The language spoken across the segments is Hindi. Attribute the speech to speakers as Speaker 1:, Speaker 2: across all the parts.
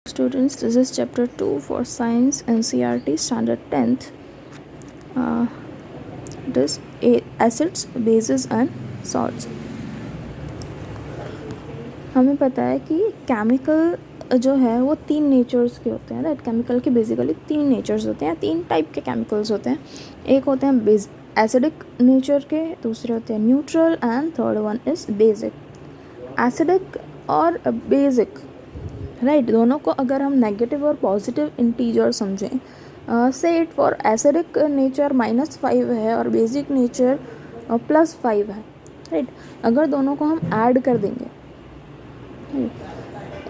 Speaker 1: Students, this is chapter 2 for science NCERT standard 10th. It is acids, bases and salts. हमें पता है कि केमिकल जो है वो 3 नेचर्स के होते हैं, राइट। केमिकल के बेसिकली 3 नेचर्स होते हैं, 3 टाइप के केमिकल्स होते हैं। एक होते हैं एसिडिक नेचर के, दूसरे होते हैं neutral and third one is basic. Acidic और बेसिक, राइट, दोनों को अगर हम नेगेटिव और पॉजिटिव इंटीजर समझें, से इट फॉर एसिडिक नेचर -5 है और बेसिक नेचर +5 है, राइट। अगर दोनों को हम ऐड कर देंगे,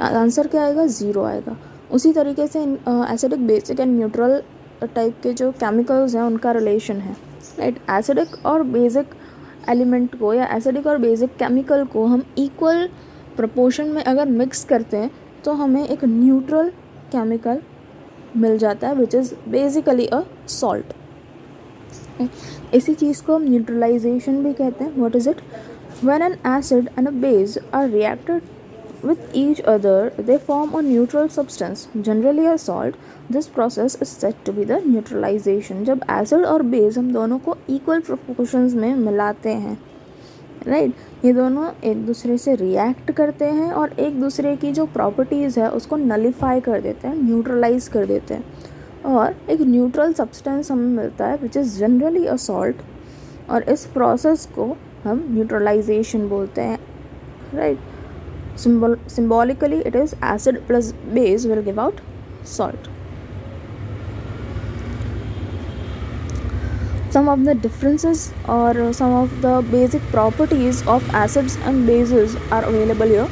Speaker 1: आंसर क्या आएगा? 0 आएगा। उसी तरीके से acidic, basic and neutral type के जो केमिकल्स हैं उनका रिलेशन है, राइट। एसिडिक और बेसिक एलिमेंट को या एसिडिक और बेसिक केमिकल को हम इक्वल प्रोपोर्शन में अगर मिक्स करते हैं तो हमें एक न्यूट्रल केमिकल मिल जाता है, which is basically a salt. इसी चीज़ को हम न्यूट्रलाइजेशन भी कहते हैं। What is it? When an acid and a base are reacted with each other, they form a neutral substance, generally a salt. This process is said to be the neutralization. जब एसिड और बेस हम दोनों को इक्वल प्रोपोर्शंस में मिलाते हैं, राइट, ये दोनों एक दूसरे से रिएक्ट करते हैं और एक दूसरे की जो प्रॉपर्टीज़ है उसको नलीफाई कर देते हैं, न्यूट्रलाइज कर देते हैं और एक न्यूट्रल सब्सटेंस हमें मिलता है which is generally a salt. और इस प्रोसेस को हम न्यूट्रलाइजेशन बोलते हैं, right. Symbolically, it is acid plus base will give out salt. Some of the differences or some of the basic properties of acids and bases are available here.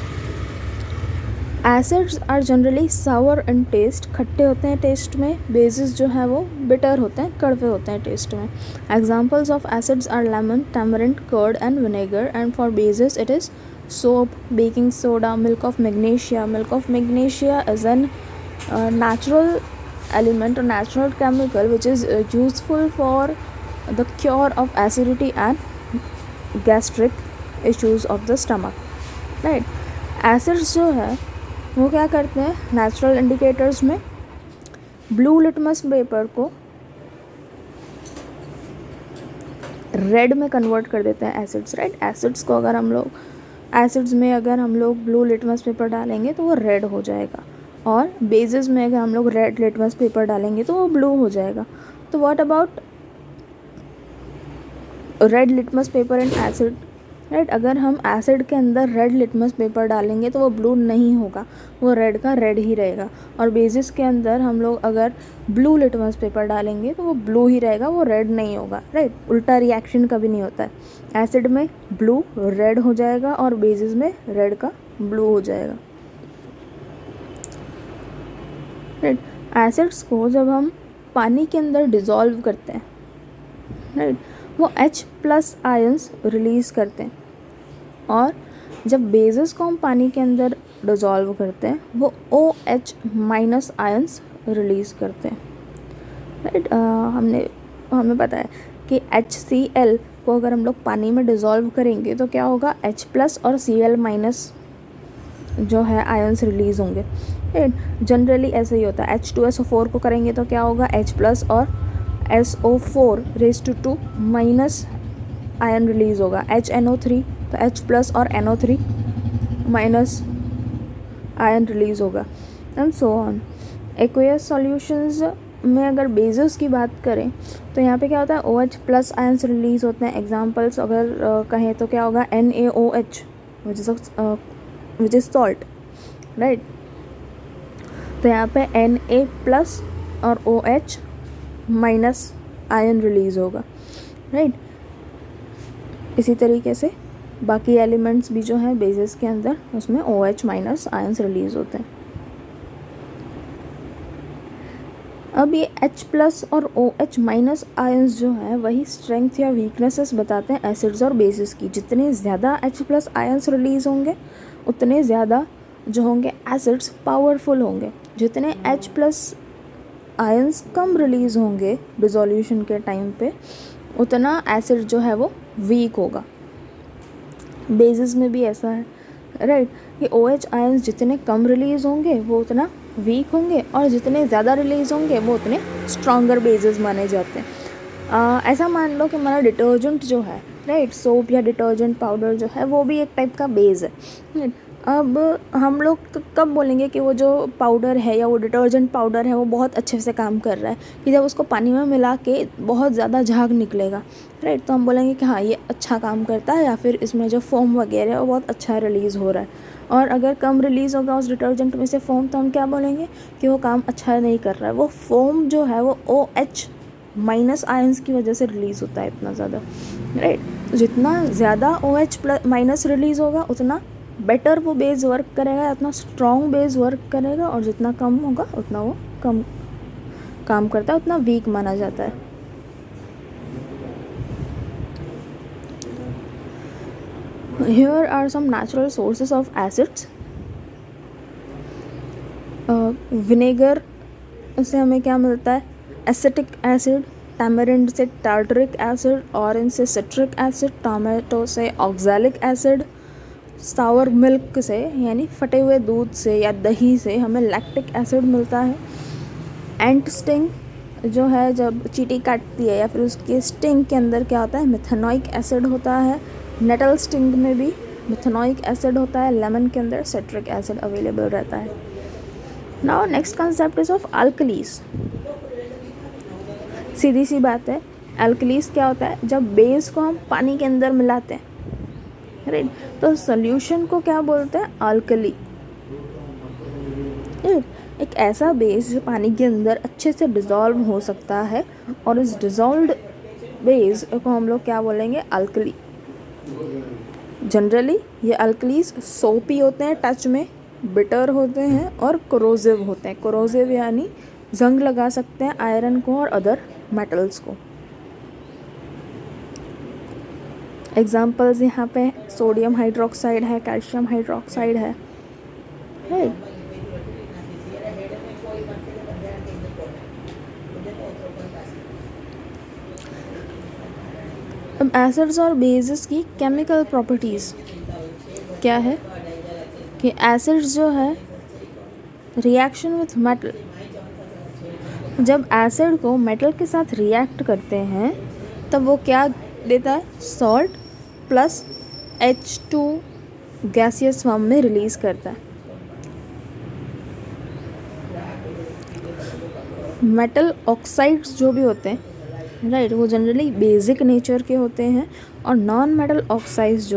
Speaker 1: Acids are generally sour in taste, खट्टे होते हैं टेस्ट में। bases जो है वो bitter होते हैं, कड़वे होते हैं टेस्ट में। Examples of acids are lemon, tamarind, curd and vinegar, and for bases it is soap, baking soda, milk of magnesia. Milk of magnesia is an natural element or natural chemical which is useful for the cure of acidity and gastric issues of the stomach, right. Acids जो है वो क्या करते हैं? नेचुरल इंडिकेटर्स में ब्लू लिटमस पेपर को रेड में कन्वर्ट कर देते हैं एसिड्स, राइट। एसिड्स को अगर हम लोग एसिड्स में अगर हम लोग ब्लू लिटमस पेपर डालेंगे तो वो रेड हो जाएगा, और बेसिस में अगर हम लोग रेड लिटमस पेपर डालेंगे तो वो ब्लू हो जाएगा। तो what about red litmus paper and acid, right. अगर हम एसिड के अंदर रेड लिटमस पेपर डालेंगे तो वो ब्लू नहीं होगा, वो रेड का रेड ही रहेगा। और बेसिस के अंदर हम लोग अगर ब्लू लिटमस पेपर डालेंगे तो वो ब्लू ही रहेगा, वो रेड नहीं होगा, राइट। उल्टा रिएक्शन कभी नहीं होता है। एसिड में ब्लू रेड हो जाएगा और बेसिस में रेड का ब्लू हो जाएगा, राइट। एसिड्स को जब हम पानी के अंदर डिज़ोल्व करते हैं, राइट, वो H+ आयंस रिलीज़ करते हैं, और जब बेसिस को हम पानी के अंदर डिज़ोल्व करते हैं वो OH- आयंस रिलीज़ करते हैं, राइट। हमें पता है कि HCl को अगर हम लोग पानी में डिज़ोल्व करेंगे तो क्या होगा? H+ और Cl- जो है आयंस रिलीज़ होंगे, राइट। जनरली ऐसे ही होता है। H2SO4 को करेंगे तो क्या होगा? H+ और SO4 - आयन रिलीज़ होगा। HNO3 तो H+ और NO3- आयन रिलीज़ होगा, एंड सो ऑन। एक्वेयस सॉल्यूशंस में अगर बेसिस की बात करें तो यहाँ पे क्या होता है? OH+ आयन्स रिलीज़ होते हैं। एग्जांपल्स अगर कहें तो क्या होगा? NaOH which is salt, right. तो यहाँ पे Na+ और OH- आयन रिलीज़ होगा, राइट। इसी तरीके से बाकी एलिमेंट्स भी जो हैं बेसिस के अंदर, उसमें OH- आयन्स रिलीज़ होते हैं। अब ये H+ और OH- आयन्स जो हैं वही स्ट्रेंथ या वीकनेसेस बताते हैं एसिड्स और बेसिस की। जितने ज़्यादा H+ आयन्स रिलीज़ होंगे उतने ज़्यादा जो होंगे एसिड्स पावरफुल होंगे। जितने H+ आयन्स कम रिलीज़ होंगे डिसोल्यूशन के टाइम पे, उतना एसिड जो है वो वीक होगा। बेसिस में भी ऐसा है, राइट। कि OH आयंस जितने कम रिलीज़ होंगे वो उतना वीक होंगे, और जितने ज़्यादा रिलीज़ होंगे वो उतने स्ट्रॉन्गर बेसेस माने जाते हैं। ऐसा मान लो कि हमारा डिटर्जेंट जो है, राइट, सोप या डिटर्जेंट पाउडर जो है वो भी एक टाइप का बेस है, राइट। अब हम लोग कब बोलेंगे कि वो जो पाउडर है या वो डिटर्जेंट पाउडर है वो बहुत अच्छे से काम कर रहा है, कि जब उसको पानी में मिला के बहुत ज़्यादा झाग निकलेगा, राइट, तो हम बोलेंगे कि हाँ ये अच्छा काम करता है, या फिर इसमें जो फोम वगैरह है वो बहुत अच्छा रिलीज़ हो रहा है। और अगर कम रिलीज़ होगा उस डिटर्जेंट में से फोम, तो हम क्या बोलेंगे कि वो काम अच्छा नहीं कर रहा है। वो फोम जो है वो OH माइनस आयंस की वजह से रिलीज़ होता है इतना ज़्यादा, राइट। तो जितना ज़्यादा OH प्लस माइनस रिलीज़ होगा उतना बेटर वो बेस वर्क करेगा, उतना स्ट्रॉन्ग बेस वर्क करेगा, और जितना कम होगा उतना वो कम काम करता है, उतना वीक माना जाता है। Here are some natural sources of acids. Vinegar से हमें क्या मिलता है? एसिटिक एसिड, टैमरिंड से टार्टरिक एसिड, ऑरेंज से सिट्रिक एसिड, टोमेटो से ऑक्सैलिक एसिड, सावर मिल्क से यानी फटे हुए दूध से या दही से हमें लैक्टिक एसिड मिलता है। एंट स्टिंग जो है, जब चींटी काटती है या फिर उसके स्टिंग के अंदर क्या होता है? मिथेनॉइक एसिड होता है। नेटल स्टिंग में भी मिथेनॉइक एसिड होता है। लेमन के अंदर सिट्रिक एसिड अवेलेबल रहता है। Now next concept is of alkalies. सीधी सी बात है, अल्कलीज क्या होता है? जब बेस को हम पानी के अंदर मिलाते हैं, राइट, तो सॉल्यूशन को क्या बोलते हैं? अल्कली। एक ऐसा बेस जो पानी के अंदर अच्छे से डिज़ोल्व हो सकता है, और इस डिज़ोल्व्ड बेस को हम लोग क्या बोलेंगे? अल्कली। जनरली ये अल्कलीज सोपी होते हैं टच में, बिटर होते हैं और कोरोसिव होते हैं। कोरोसिव यानी जंग लगा सकते हैं आयरन को और अदर मेटल्स को। एग्जाम्पल्स यहाँ पे सोडियम हाइड्रोक्साइड है, कैल्शियम हाइड्रोक्साइड है, राइट। अब एसिड्स और बेसिस की केमिकल प्रॉपर्टीज़ क्या है कि एसिड्स जो है रिएक्शन विथ मेटल, जब एसिड को मेटल के साथ रिएक्ट करते हैं तब वो क्या देता है? Salt plus H2 gaseous form में रिलीज़ करता है। मेटल ऑक्साइड्स जो भी होते हैं, राइट, वो जनरली बेसिक नेचर के होते हैं, और नॉन मेटल ऑक्साइड्स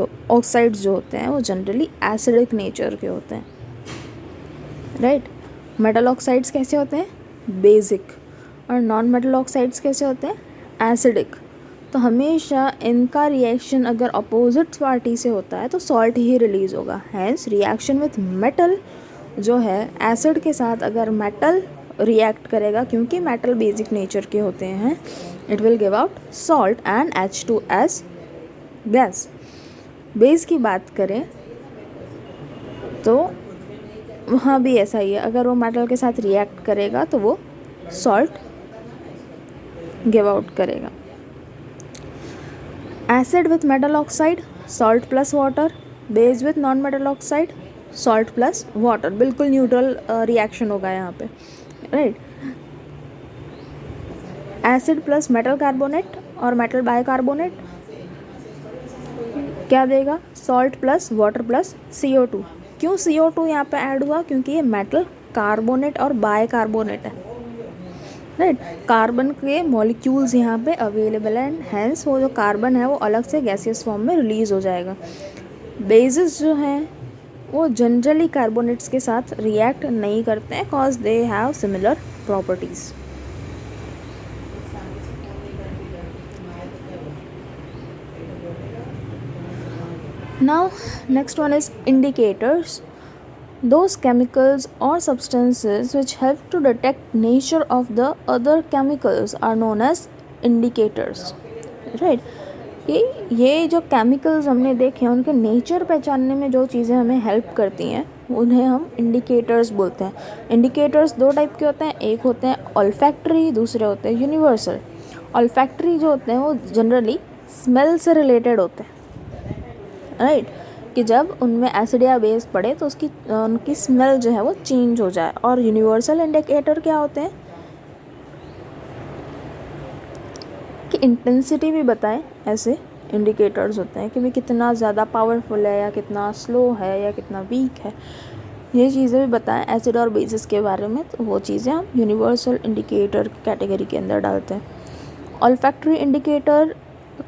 Speaker 1: जो होते हैं वो जनरली एसिडिक नेचर के होते हैं, राइट। मेटल ऑक्साइड्स कैसे होते हैं? बेसिक। और नॉन मेटल ऑक्साइड्स कैसे होते हैं? एसिडिक। तो हमेशा इनका रिएक्शन अगर अपोजिट पार्टी से होता है तो सॉल्ट ही रिलीज़ होगा। हैंस रिएक्शन विथ मेटल जो है, एसिड के साथ अगर मेटल रिएक्ट करेगा, क्योंकि मेटल बेसिक नेचर के होते हैं, it will give out salt and H2S gas. Base की बात करें तो वहाँ भी ऐसा ही है, अगर वो मेटल के साथ रिएक्ट करेगा तो वो सॉल्ट गिव आउट करेगा। Acid with metal oxide, salt plus water. Base with non metal oxide, salt plus water. बिल्कुल न्यूट्रल रिएक्शन होगा यहाँ पे, right. Acid plus metal carbonate और मेटल बाइकार्बोनेट क्या देगा? Salt plus water plus CO2। क्यों CO2 यहाँ पे ऐड हुआ? क्योंकि ये मेटल कार्बोनेट और बाइकार्बोनेट है, राइट। कार्बन के मॉलिक्यूल्स यहाँ पे अवेलेबल हैं, हैंस वो जो कार्बन है वो अलग से गैसियस फॉर्म में रिलीज़ हो जाएगा। बेसिस जो हैं वो जनरली कार्बोनेट्स के साथ रिएक्ट नहीं करते हैं, cause they have similar properties. Now next one is indicators. Those chemicals or substances which help to detect nature of the other chemicals are known as indicators, right? ये जो केमिकल्स हमने देखे हैं उनके नेचर पहचानने में जो चीज़ें हमें हेल्प करती हैं उन्हें हम इंडिकेटर्स बोलते हैं। इंडिकेटर्स दो टाइप के होते हैं, एक होते हैं ऑल्फैक्टरी, दूसरे होते हैं यूनिवर्सल। ऑल्फैक्टरी जो होते हैं वो जनरली स्मेल से रिलेटेड होते हैं, राइट। कि जब उनमें एसिड या बेस पड़े तो उनकी स्मेल जो है वो चेंज हो जाए। और यूनिवर्सल इंडिकेटर क्या होते हैं कि इंटेंसिटी भी बताएं, ऐसे इंडिकेटर्स होते हैं कि भाई कितना ज़्यादा पावरफुल है या कितना स्लो है या कितना वीक है, ये चीज़ें भी बताएं एसिड और बेसिस के बारे में, तो वो चीज़ें हम यूनिवर्सल इंडिकेटर कैटेगरी के अंदर डालते हैं। ऑल्फैक्टरी इंडिकेटर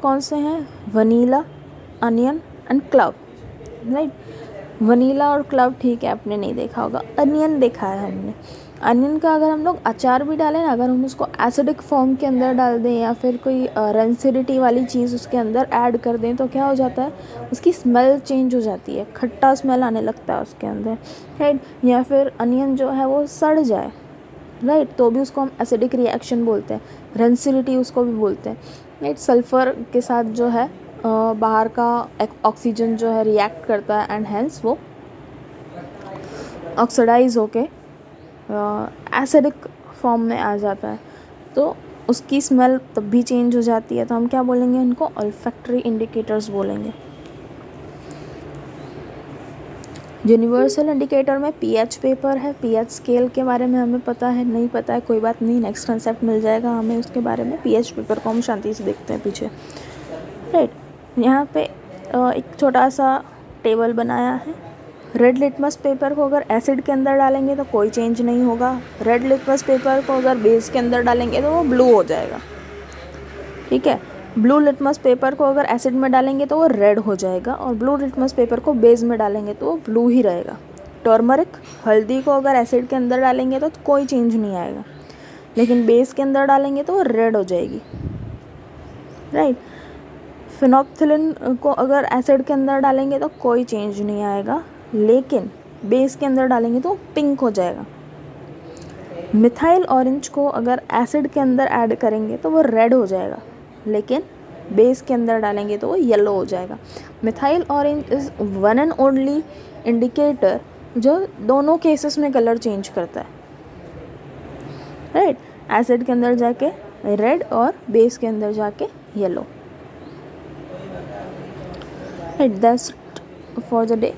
Speaker 1: कौन से हैं? Vanilla, onion and club, right. Vanilla और क्लव ठीक है, आपने नहीं देखा होगा। अनियन देखा है हमने। अनियन का अगर हम लोग अचार भी डालें ना, अगर हम उसको एसिडिक फॉर्म के अंदर डाल दें या फिर कोई रेंसिडिटी वाली चीज़ उसके अंदर ऐड कर दें तो क्या हो जाता है, उसकी स्मेल चेंज हो जाती है, खट्टा स्मेल आने लगता है उसके अंदर, राइट। या फिर अनियन जो है वो सड़ जाए, राइट, तो भी उसको हम एसिडिक रिएक्शन बोलते हैं, रेंसिडिटी उसको भी बोलते हैं, राइट। सल्फ़र के साथ जो है बाहर का ऑक्सीजन जो है रिएक्ट करता है एंड हेंस वो ऑक्सीडाइज होके एसिडिक फॉर्म में आ जाता है, तो उसकी स्मेल तब भी चेंज हो जाती है। तो हम क्या बोलेंगे, उनको ऑल्फैक्टरी इंडिकेटर्स बोलेंगे। यूनिवर्सल इंडिकेटर में पीएच पेपर है, पीएच स्केल के बारे में हमें पता है, नहीं पता है कोई बात नहीं, नेक्स्ट कंसेप्ट मिल जाएगा हमें उसके बारे में। पीएच पेपर को हम शांति से देखते हैं पीछे, राइट। यहाँ पे एक छोटा सा टेबल बनाया है। रेड लिटमस पेपर को अगर एसिड के अंदर डालेंगे तो कोई चेंज नहीं होगा। रेड लिटमस पेपर को अगर बेस के अंदर डालेंगे तो वो ब्लू हो जाएगा, ठीक है। ब्लू लिटमस पेपर को अगर एसिड में डालेंगे तो वो रेड हो जाएगा, और ब्लू लिटमस पेपर को बेस में डालेंगे तो वो ब्लू ही रहेगा। टर्मरिक, हल्दी को अगर एसिड के अंदर डालेंगे तो कोई चेंज नहीं आएगा, लेकिन बेस के अंदर डालेंगे तो वो रेड हो जाएगी, राइट। फिनोप्थिलिन को अगर एसिड के अंदर डालेंगे तो कोई चेंज नहीं आएगा, लेकिन बेस के अंदर डालेंगे तो पिंक हो जाएगा। मिथाइल ऑरेंज को अगर एसिड के अंदर ऐड करेंगे तो वो रेड हो जाएगा, लेकिन बेस के अंदर डालेंगे तो वो येलो हो जाएगा। Methyl orange is one and only indicator जो दोनों केसेस में कलर चेंज करता है, राइट। एसिड के अंदर जाके रेड और बेस के अंदर जाके yellow, right. That's for the day.